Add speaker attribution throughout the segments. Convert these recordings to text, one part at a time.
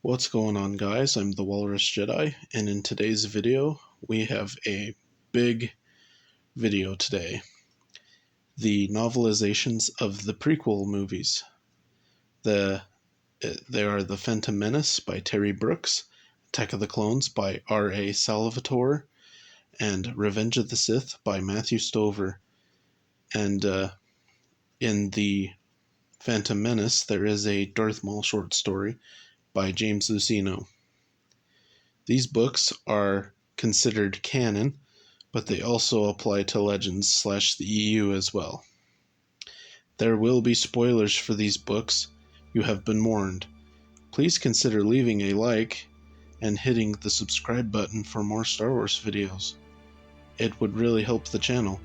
Speaker 1: What's going on, guys? I'm the Walrus Jedi, and in today's video we have a big video today. The novelizations of the prequel movies. They are The Phantom Menace by Terry Brooks, Attack of the Clones by R.A. Salvatore, and Revenge of the Sith by Matthew Stover. And in The Phantom Menace there is a Darth Maul short story by James Luceno. These books are considered canon, but they also apply to Legends/the EU as well. There will be spoilers for these books. You have been warned. Please consider leaving a like and hitting the subscribe button for more Star Wars videos. It would really help the channel.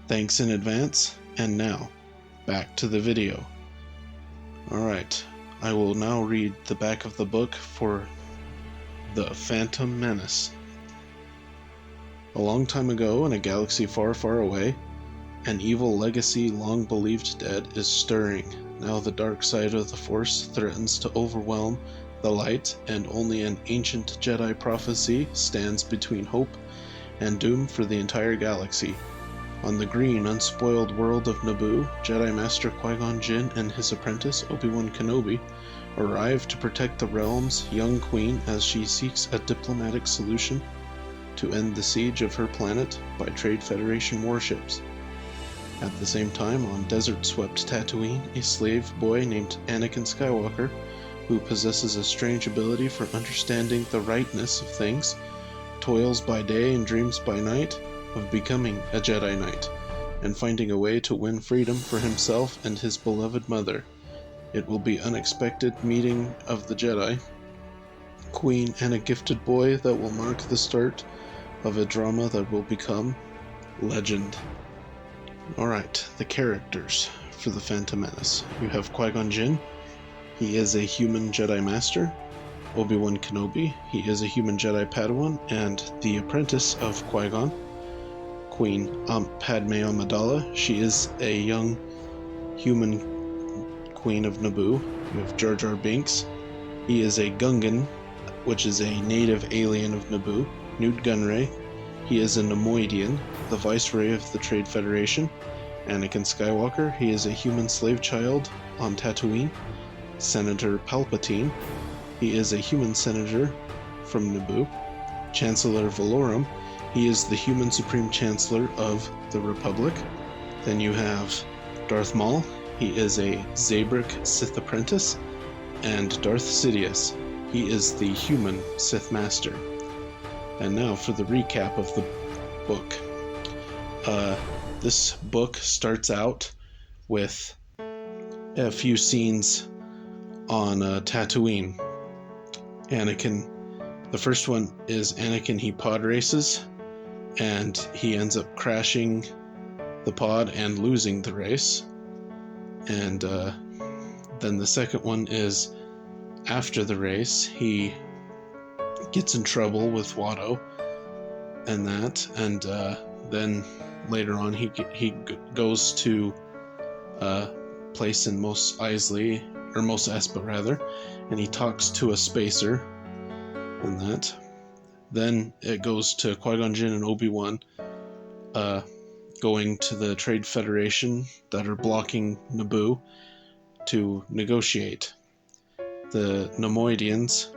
Speaker 1: Thanks in advance, and now, back to the video. Alright. I will now read the back of the book for The Phantom Menace. A long time ago, in a galaxy far, far away, an evil legacy long believed dead is stirring. Now the dark side of the Force threatens to overwhelm the light, and only an ancient Jedi prophecy stands between hope and doom for the entire galaxy. On the green, unspoiled world of Naboo, Jedi Master Qui-Gon Jinn and his apprentice Obi-Wan Kenobi arrive to protect the realm's young queen as she seeks a diplomatic solution to end the siege of her planet by Trade Federation warships. At the same time, on desert-swept Tatooine, a slave boy named Anakin Skywalker, who possesses a strange ability for understanding the rightness of things, toils by day and dreams by night of becoming a Jedi Knight, and finding a way to win freedom for himself and his beloved mother. It will be unexpected meeting of the Jedi, Queen, and a gifted boy that will mark the start of a drama that will become legend. Alright, the characters for The Phantom Menace. You have Qui-Gon Jinn. He is a human Jedi Master. Obi-Wan Kenobi. He is a human Jedi Padawan and the apprentice of Qui-Gon. Queen Padme Amidala. She is a young human Queen of Naboo. You have Jar Jar Binks. He is a Gungan, which is a native alien of Naboo. Newt Gunray. He is a Nemoidian, the Viceroy of the Trade Federation. Anakin Skywalker. He is a human slave child on Tatooine. Senator Palpatine. He is a human senator from Naboo. Chancellor Valorum. He is the human Supreme Chancellor of the Republic. Then you have Darth Maul. He is a Zabrak Sith apprentice. And Darth Sidious. He is the human Sith Master. And now for the recap of the book. This book starts out with a few scenes on Tatooine. Anakin. The first one is Anakin, he pod races, and he ends up crashing the pod and losing the race. And then the second one is after the race, he gets in trouble with Watto and that, and then later on he goes to a place in Mos Eisley, or Mos Espa rather, and he talks to a spacer and that. Then it goes to Qui-Gon Jinn and Obi-Wan going to the Trade Federation that are blocking Naboo to negotiate. The Nemoidians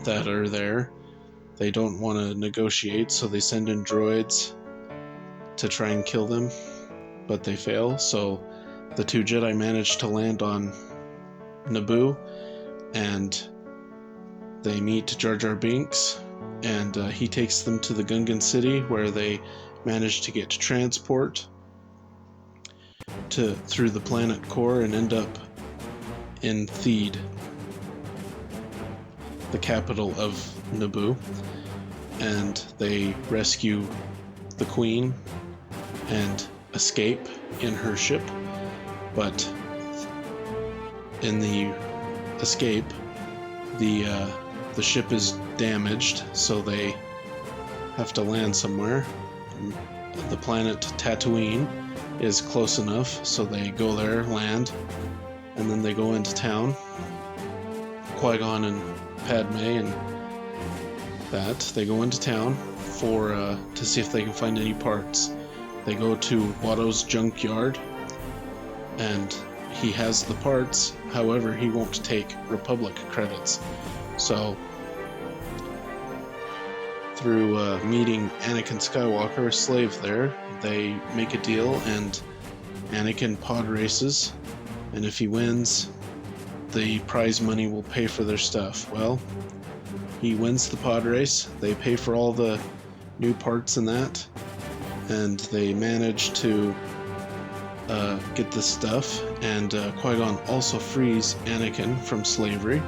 Speaker 1: that are there, they don't want to negotiate, so they send in droids to try and kill them, but they fail. So the two Jedi manage to land on Naboo, and they meet Jar Jar Binks, and he takes them to the Gungan city, where they manage to get transport through the planet core and end up in Theed, the capital of Naboo, and they rescue the Queen and escape in her ship. But in the escape, the ship is damaged, so they have to land somewhere. The planet Tatooine is close enough, so they go there, land, and then they go into town. Qui-Gon and Padme and that, they go into town for to see if they can find any parts. They go to Watto's junkyard, and he has the parts. However, he won't take Republic credits. So, through meeting Anakin Skywalker, a slave there, they make a deal, and Anakin pod races, and if he wins, the prize money will pay for their stuff. Well, he wins the pod race, they pay for all the new parts and that, and they manage to get the stuff, and Qui-Gon also frees Anakin from slavery.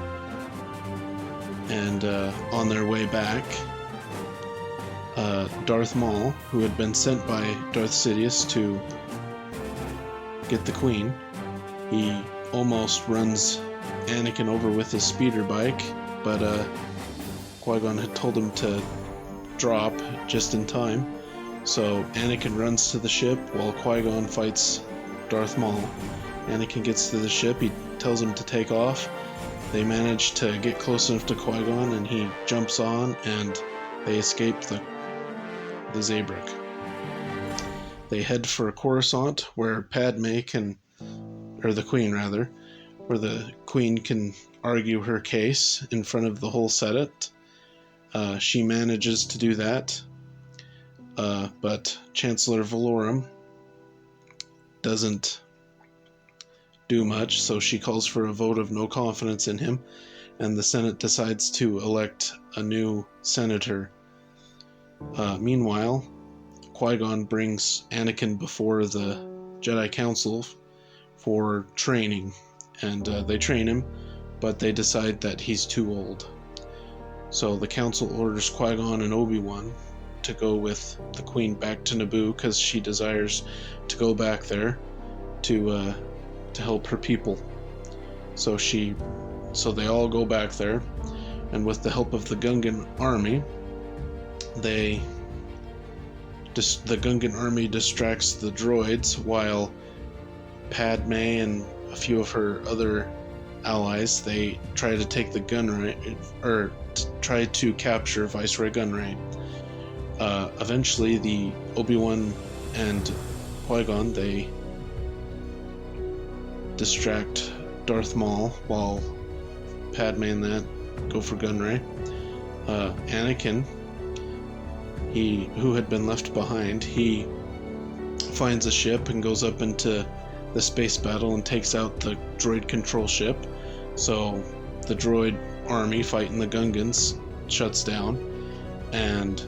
Speaker 1: And on their way back, Darth Maul, who had been sent by Darth Sidious to get the Queen, he almost runs Anakin over with his speeder bike, but Qui-Gon had told him to drop just in time. So Anakin runs to the ship while Qui-Gon fights Darth Maul. Anakin gets to the ship, he tells him to take off. They manage to get close enough to Qui-Gon, and he jumps on, and they escape the Zabrak. They head for Coruscant, where Padme can, or the Queen rather, where the Queen can argue her case in front of the whole Senate. She manages to do that, but Chancellor Valorum doesn't do much, so she calls for a vote of no confidence in him, and the Senate decides to elect a new senator. Meanwhile, Qui-Gon brings Anakin before the Jedi Council for training, and they train him, but they decide that he's too old. So the Council orders Qui-Gon and Obi-Wan to go with the Queen back to Naboo, because she desires to go back there to help her people. So they all go back there, and with the help of the Gungan army, the Gungan army distracts the droids while Padme and a few of her other allies, they try to take the Gunray, or try to capture Viceroy Gunray. Eventually, the Obi-Wan and Qui-Gon, they distract Darth Maul while Padme and that go for Gunray. Anakin, who had been left behind, he finds a ship and goes up into the space battle and takes out the droid control ship. So the droid army fighting the Gungans shuts down, and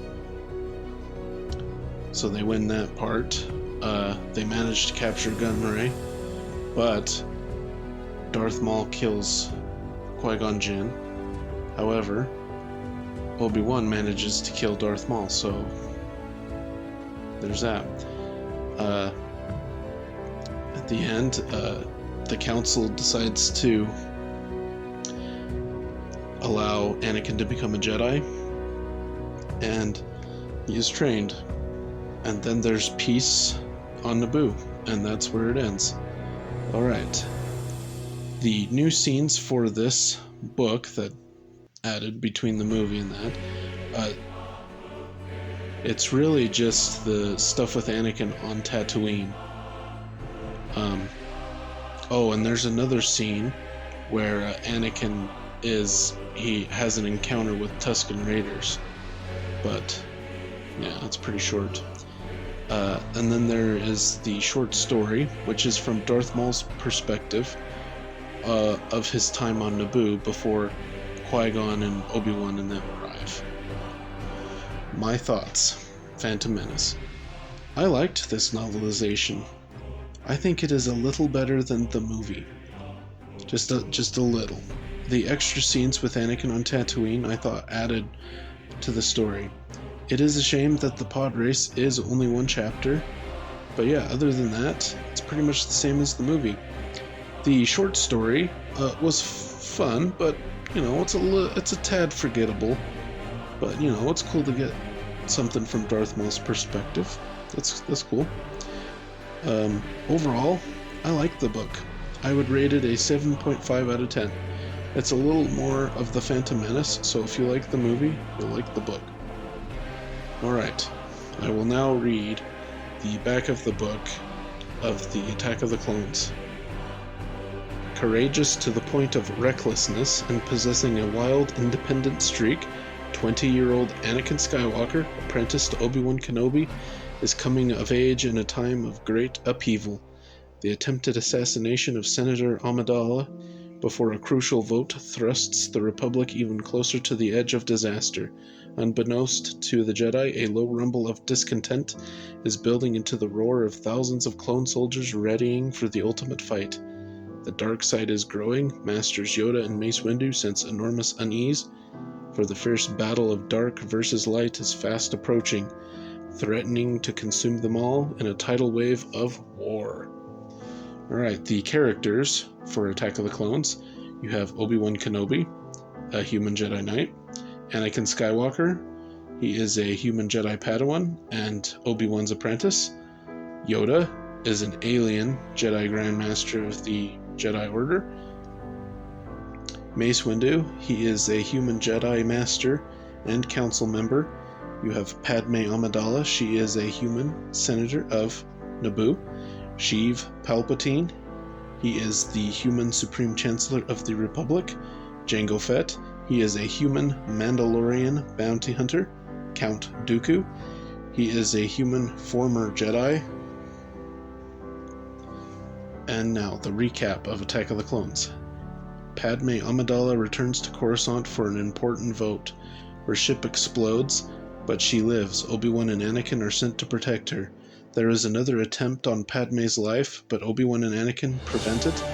Speaker 1: so they win that part. They manage to capture Gunray, but Darth Maul kills Qui-Gon Jinn. However, Obi-Wan manages to kill Darth Maul, so there's that. At the end, the Council decides to allow Anakin to become a Jedi, and he is trained. And then there's peace on Naboo, and that's where it ends. Alright. The new scenes for this book that added between the movie and that, it's really just the stuff with Anakin on Tatooine. Oh, and there's another scene where Anakin he has an encounter with Tusken Raiders, but yeah, it's pretty short. And then there is the short story, which is from Darth Maul's perspective of his time on Naboo before Qui-Gon and Obi-Wan and them arrive. My thoughts. Phantom Menace. I liked this novelization. I think it is a little better than the movie. Just a little. The extra scenes with Anakin on Tatooine I thought added to the story. It is a shame that the pod race is only one chapter, but yeah, other than that, it's pretty much the same as the movie. The short story was fun, but you know, it's a tad forgettable. But you know, it's cool to get something from Darth Maul's perspective. That's cool. Overall, I like the book. I would rate it a 7.5 out of 10. It's a little more of the Phantom Menace, so if you like the movie, you'll like the book. Alright, I will now read the back of the book of the Attack of the Clones. Courageous to the point of recklessness and possessing a wild, independent streak, 20-year-old Anakin Skywalker, apprentice to Obi-Wan Kenobi, is coming of age in a time of great upheaval. The attempted assassination of Senator Amidala before a crucial vote thrusts the Republic even closer to the edge of disaster. Unbeknownst to the Jedi, a low rumble of discontent is building into the roar of thousands of clone soldiers readying for the ultimate fight. The dark side is growing. Masters Yoda and Mace Windu sense enormous unease, for the fierce battle of dark versus light is fast approaching, threatening to consume them all in a tidal wave of war. Alright, the characters for Attack of the Clones. You have Obi-Wan Kenobi, a human Jedi Knight. Anakin Skywalker, he is a human Jedi Padawan and Obi-Wan's apprentice. Yoda is an alien Jedi Grandmaster of the Jedi Order. Mace Windu, he is a human Jedi Master and Council member. You have Padme Amidala, she is a human Senator of Naboo. Sheev Palpatine, he is the human Supreme Chancellor of the Republic. Jango Fett, he is a human Mandalorian bounty hunter. Count Dooku, he is a human former Jedi. And now, the recap of Attack of the Clones. Padme Amidala returns to Coruscant for an important vote. Her ship explodes, but she lives. Obi-Wan and Anakin are sent to protect her. There is another attempt on Padme's life, but Obi-Wan and Anakin prevent it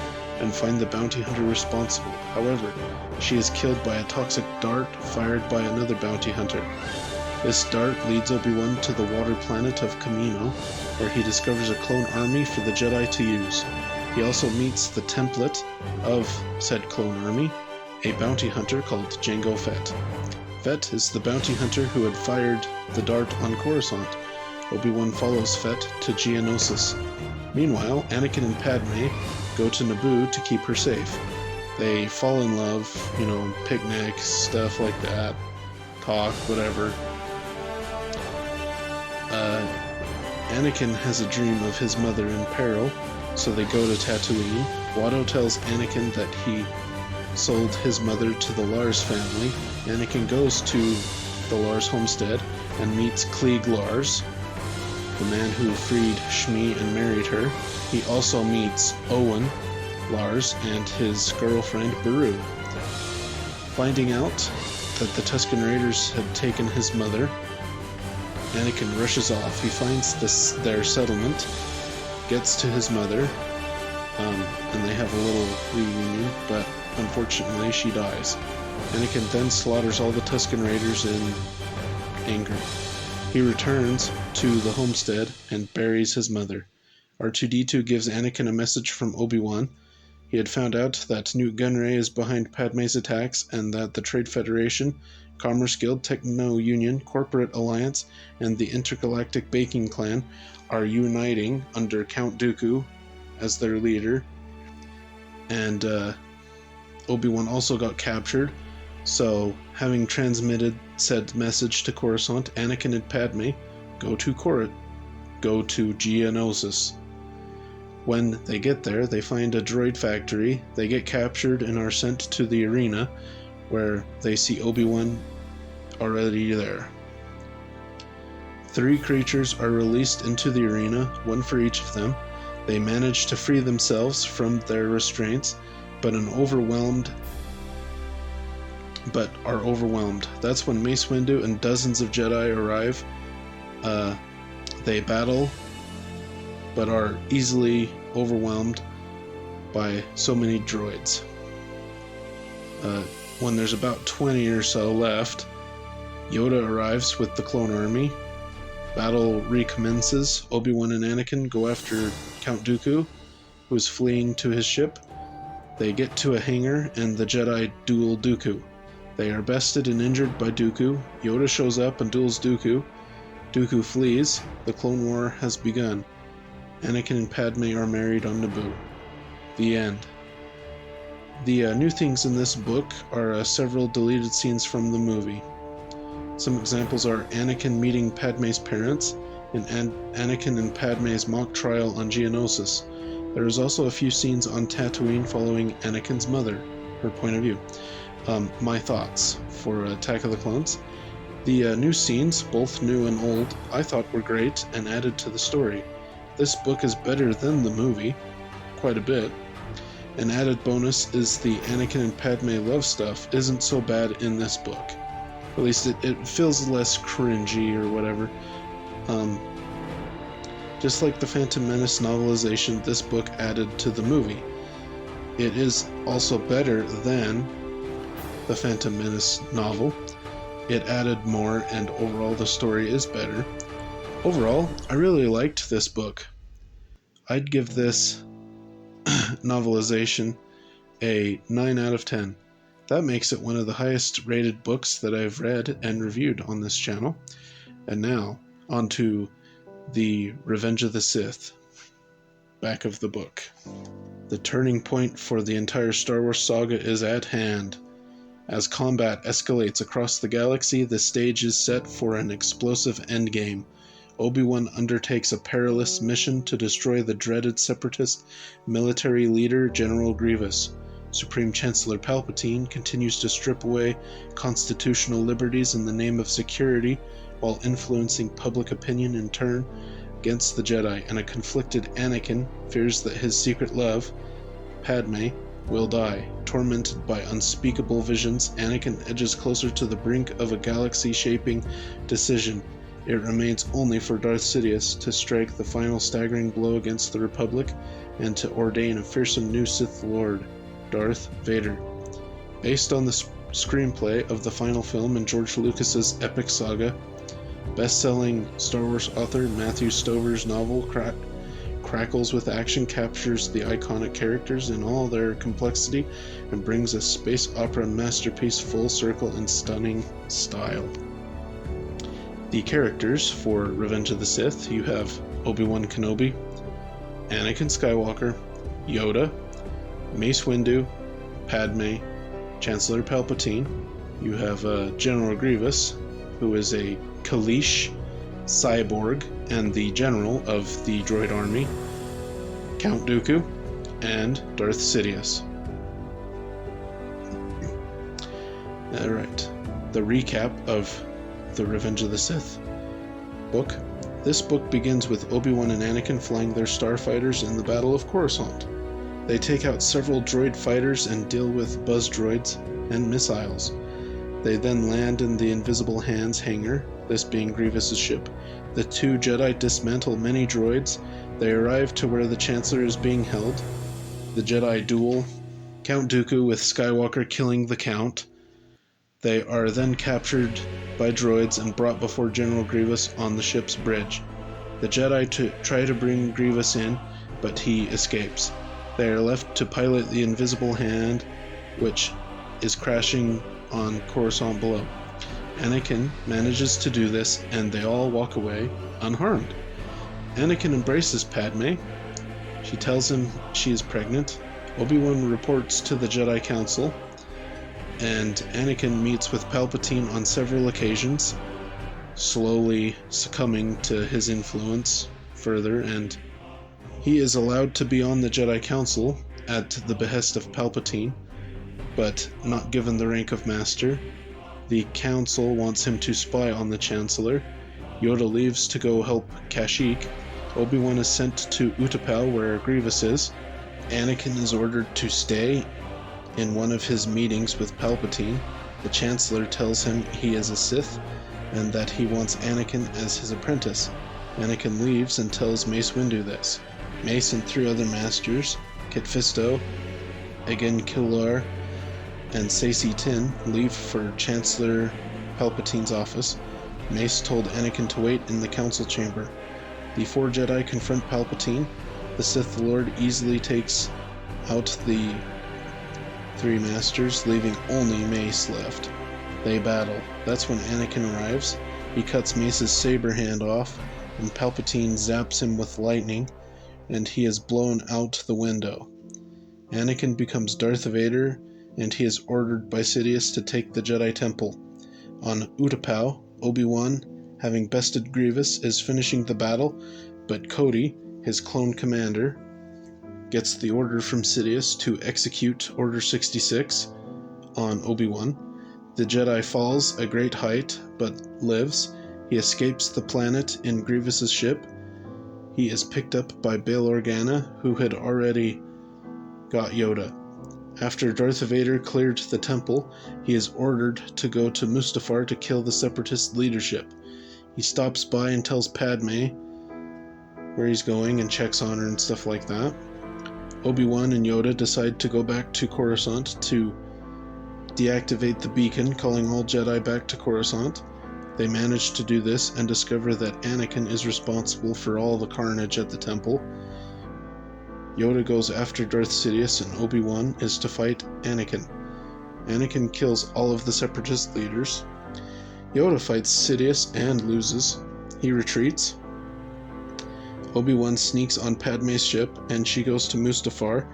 Speaker 1: and find the bounty hunter responsible. However, she is killed by a toxic dart fired by another bounty hunter. This dart leads Obi-Wan to the water planet of Kamino, where he discovers a clone army for the Jedi to use. He also meets the template of said clone army, a bounty hunter called Jango Fett. Fett is the bounty hunter who had fired the dart on Coruscant. Obi-Wan follows Fett to Geonosis. Meanwhile, Anakin and Padme go to Naboo to keep her safe. They fall in love, picnic, stuff like that, talk, whatever. Anakin has a dream of his mother in peril, so they go to Tatooine. Watto tells Anakin that he sold his mother to the Lars family. Anakin goes to the Lars homestead and meets Klieg Lars, the man who freed Shmi and married her. He also meets Owen Lars and his girlfriend Beru. Finding out that the Tusken Raiders had taken his mother, Anakin rushes off. He finds their settlement, gets to his mother, and they have a little reunion, but unfortunately she dies. Anakin then slaughters all the Tusken Raiders in anger. He returns to the homestead and buries his mother. R2-D2 gives Anakin a message from Obi-Wan. He had found out that Newt Gunray is behind Padme's attacks and that the Trade Federation, Commerce Guild, Techno Union, Corporate Alliance, and the Intergalactic Baking Clan are uniting under Count Dooku as their leader. And Obi-Wan also got captured, so having transmitted said message to Coruscant, Anakin and Padme go to Geonosis. When they get there, they find a droid factory. They get captured and are sent to the arena, where they see Obi-Wan already there. 3 creatures are released into the arena, one for each of them. They manage to free themselves from their restraints, but are overwhelmed. That's when Mace Windu and dozens of Jedi arrive. They battle, but are easily overwhelmed by so many droids. When there's about 20 or so left, Yoda arrives with the clone army. Battle recommences. Obi-Wan and Anakin go after Count Dooku, who is fleeing to his ship. They get to a hangar and the Jedi duel Dooku. They are bested and injured by Dooku. Yoda shows up and duels Dooku. Dooku flees. The Clone War has begun. Anakin and Padme are married on Naboo. The end. The new things in this book are several deleted scenes from the movie. Some examples are Anakin meeting Padme's parents and Anakin and Padme's mock trial on Geonosis. There is also a few scenes on Tatooine following Anakin's mother, her point of view. My thoughts for Attack of the Clones. The new scenes, both new and old, I thought were great and added to the story. This book is better than the movie, quite a bit. An added bonus is the Anakin and Padme love stuff isn't so bad in this book. At least it feels less cringy or whatever. Just like the Phantom Menace novelization, this book added to the movie. It is also better than the Phantom Menace novel. It added more, and overall the story is better. Overall, I really liked this book. I'd give this novelization a 9 out of 10. That makes it one of the highest rated books that I've read and reviewed on this channel. And now, on to the Revenge of the Sith. Back of the book. The turning point for the entire Star Wars saga is at hand. As combat escalates across the galaxy, the stage is set for an explosive endgame. Obi-Wan undertakes a perilous mission to destroy the dreaded Separatist military leader General Grievous. Supreme Chancellor Palpatine continues to strip away constitutional liberties in the name of security while influencing public opinion in turn against the Jedi, and a conflicted Anakin fears that his secret love, Padme, will die. Tormented by unspeakable visions, Anakin edges closer to the brink of a galaxy-shaping decision. It remains only for Darth Sidious to strike the final staggering blow against the Republic and to ordain a fearsome new Sith Lord, Darth Vader. Based on the screenplay of the final film in George Lucas's epic saga, best-selling Star Wars author Matthew Stover's novel Crackles with Action captures the iconic characters in all their complexity and brings a space opera masterpiece full circle in stunning style. The characters for Revenge of the Sith, you have Obi-Wan Kenobi, Anakin Skywalker, Yoda, Mace Windu, Padme, Chancellor Palpatine. You have General Grievous, who is a Kaleesh cyborg and the general of the droid army, Count Dooku, and Darth Sidious. Alright, the recap of the Revenge of the Sith book. This book begins with Obi-Wan and Anakin flying their starfighters in the Battle of Coruscant. They take out several droid fighters and deal with buzz droids and missiles. They then land in the Invisible Hands hangar, this being Grievous's ship. The two Jedi dismantle many droids. They arrive to where the Chancellor is being held. The Jedi duel, Count Dooku with Skywalker killing the Count. They are then captured by droids and brought before General Grievous on the ship's bridge. The Jedi try to bring Grievous in, but he escapes. They are left to pilot the Invisible Hand, which is crashing on Coruscant below. Anakin manages to do this, and they all walk away unharmed. Anakin embraces Padme. She tells him she is pregnant. Obi-Wan reports to the Jedi Council, and Anakin meets with Palpatine on several occasions, slowly succumbing to his influence further, and he is allowed to be on the Jedi Council at the behest of Palpatine, but not given the rank of Master. The Council wants him to spy on the Chancellor. Yoda leaves to go help Kashyyyk. Obi-Wan is sent to Utapau, where Grievous is. Anakin is ordered to stay in one of his meetings with Palpatine. The Chancellor tells him he is a Sith and that he wants Anakin as his apprentice. Anakin leaves and tells Mace Windu this. Mace and 3 other masters, Kit Fisto, Egan Killar, and Saesee Tiin, leave for Chancellor Palpatine's office. Mace told Anakin to wait in the council chamber. The 4 Jedi confront Palpatine. The Sith Lord easily takes out the 3 masters, leaving only Mace left. They battle. That's when Anakin arrives. He cuts Mace's saber hand off, and Palpatine zaps him with lightning, and he is blown out the window. Anakin becomes Darth Vader, and he is ordered by Sidious to take the Jedi Temple. On Utapau, Obi-Wan, having bested Grievous, is finishing the battle, but Cody, his clone commander, gets the order from Sidious to execute Order 66 on Obi-Wan. The Jedi falls a great height, but lives. He escapes the planet in Grievous's ship. He is picked up by Bail Organa, who had already got Yoda. After Darth Vader cleared the temple, he is ordered to go to Mustafar to kill the Separatist leadership. He stops by and tells Padme where he's going and checks on her and stuff like that. Obi-Wan and Yoda decide to go back to Coruscant to deactivate the beacon, calling all Jedi back to Coruscant. They manage to do this and discover that Anakin is responsible for all the carnage at the temple. Yoda goes after Darth Sidious, and Obi-Wan is to fight Anakin. Anakin kills all of the Separatist leaders. Yoda fights Sidious and loses. He retreats. Obi-Wan sneaks on Padme's ship, and she goes to Mustafar.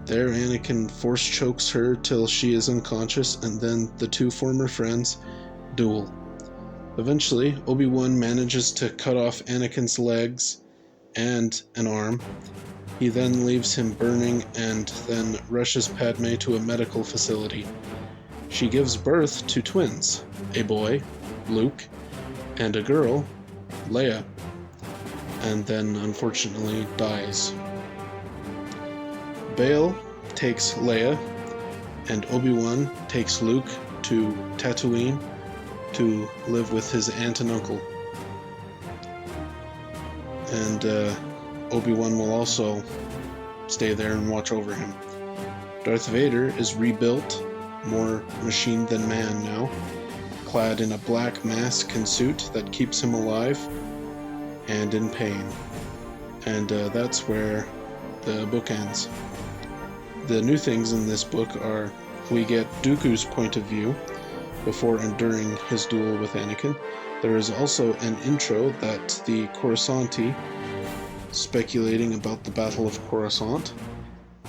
Speaker 1: There, Anakin force chokes her till she is unconscious, and then the two former friends duel. Eventually, Obi-Wan manages to cut off Anakin's legs and an arm. He then leaves him burning and then rushes Padme to a medical facility. She gives birth to twins, a boy, Luke, and a girl, Leia, and then unfortunately dies. Bail takes Leia, and Obi-Wan takes Luke to Tatooine to live with his aunt and uncle. And Obi-Wan will also stay there and watch over him. Darth Vader is rebuilt, more machine than man now, clad in a black mask and suit that keeps him alive and in pain. And that's where the book ends. The new things in this book are we get Dooku's point of view before and during his duel with Anakin. There is also an intro that the Coruscanti speculating about the Battle of Coruscant.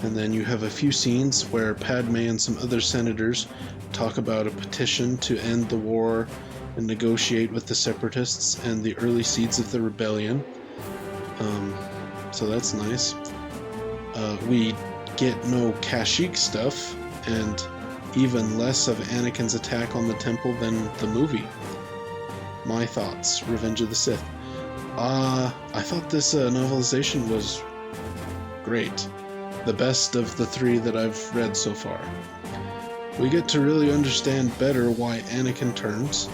Speaker 1: And then you have a few scenes where Padme and some other senators talk about a petition to end the war and negotiate with the Separatists and the early seeds of the rebellion. So that's nice. We get no Kashyyyk stuff, and even less of Anakin's attack on the temple than the movie. My thoughts, Revenge of the Sith. I thought this novelization was great. The best of the three that I've read so far. We get to really understand better why Anakin turns,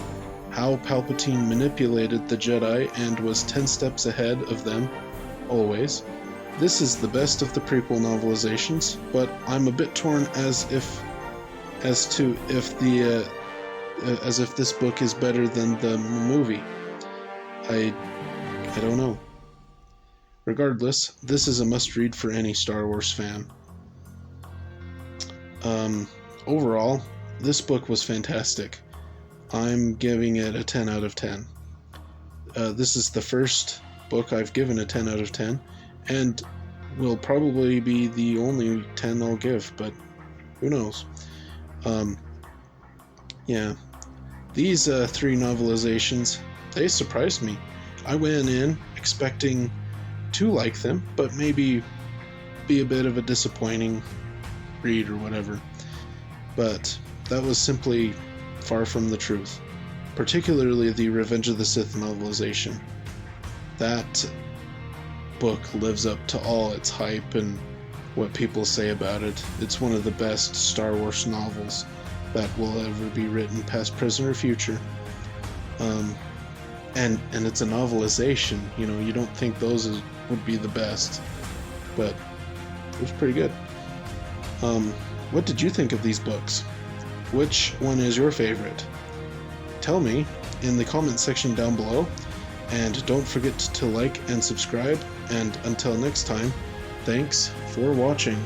Speaker 1: how Palpatine manipulated the Jedi and was 10 steps ahead of them, always. This is the best of the prequel novelizations, but I'm a bit torn as if this book is better than the movie. I don't know. Regardless, this is a must-read for any Star Wars fan. Overall, this book was fantastic. I'm giving it a 10 out of 10. This is the first book I've given a 10 out of 10, and will probably be the only 10 I'll give, but who knows. Yeah. These three novelizations, they surprised me. I went in expecting to like them, but maybe be a bit of a disappointing read or whatever. But that was simply far from the truth. Particularly the Revenge of the Sith novelization. That book lives up to all its hype and what people say about it. It's one of the best Star Wars novels that will ever be written, past, present, or future. And it's a novelization. You know, you don't think those would be the best, but it was pretty good. What did you think of these books? Which one is your favorite? Tell me in the comment section down below, and don't forget to like and subscribe, and until next time, thanks for watching.